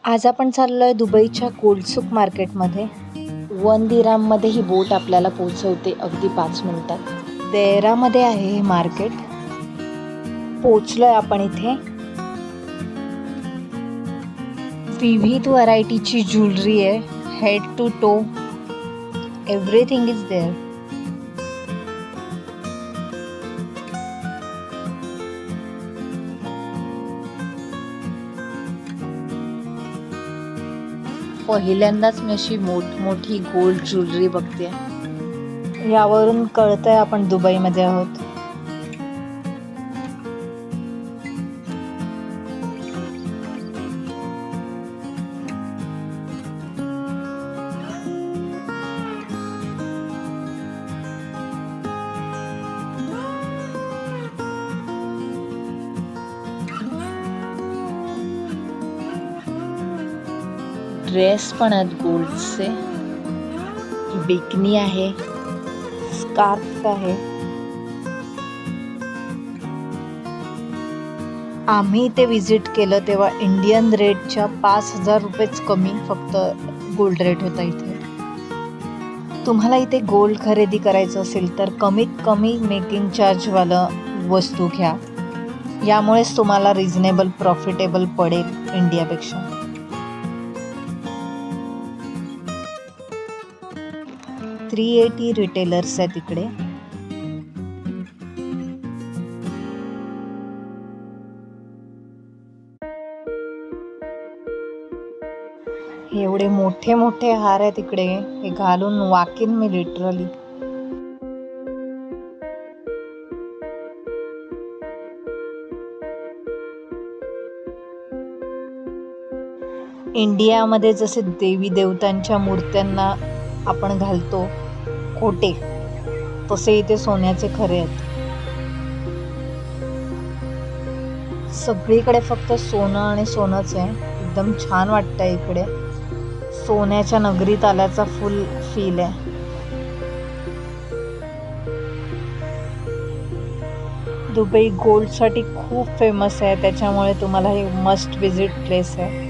आज आपण चाललोय दुबईच्या गोल्डसुक मार्केटमध्ये. 1 दिराममध्ये ही बोट आपल्याला पोहोचवते अगदी 5 मिनिटात. देरामध्ये आहे हे मार्केट. पोहोचलोय आपण इथे. विविध व्हरायटीची ज्वेलरी आहे, head to toe everything is there. पहिल्यांदाच मी अशी मोठी गोल्ड ज्वेलरी बघते. यावरून कळतंय आपण दुबईमध्ये आहोत. ड्रेस पण आहेत गोल्डचे. बिकनी आहे, स्कार्फ आहे. आम्ही इथे विजिट केलं तेव्हा इंडियन रेटच्या 5,000 रुपयेच कमी फक्त गोल्ड रेट होता इथे. तुम्हाला इथे गोल्ड खरेदी करायचं असेल तर कमीत कमी मेकिंग चार्जवालं वस्तू घ्या. यामुळेच तुम्हाला रिझनेबल प्रॉफिटेबल पडेल इंडियापेक्षा. $380 रिटेलर्स आहेत इकडे. एवढे मोठे मोठे हार आहेत इकडे. हे घालून वाकीन मी लिटरली. इंडियामध्ये जसे देवी देवतांच्या मूर्त्यांना आपण घालतो खोटे, तसे इथे सोन्याचे खरे आहेत. सगळीकडे फक्त सोनं आणि सोनंच आहे. एकदम छान वाटतंय इकडे. सोन्याच्या नगरीत आल्याचा फुल फील आहे. दुबई गोल्डसाठी खूप फेमस आहे, त्याच्यामुळे तुम्हाला हे मस्ट विजिट प्लेस आहे.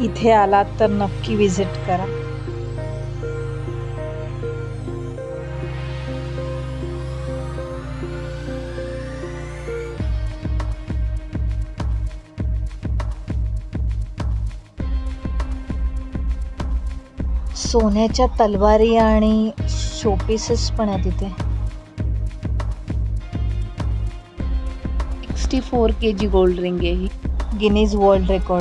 इथे आलात तर नक्की विजिट करा. सोन्याच्या तलवारी आणि शोपीसेस पण आहेत इथे. 64 kg गोल्ड रिंग आहे ही. Guinness world record.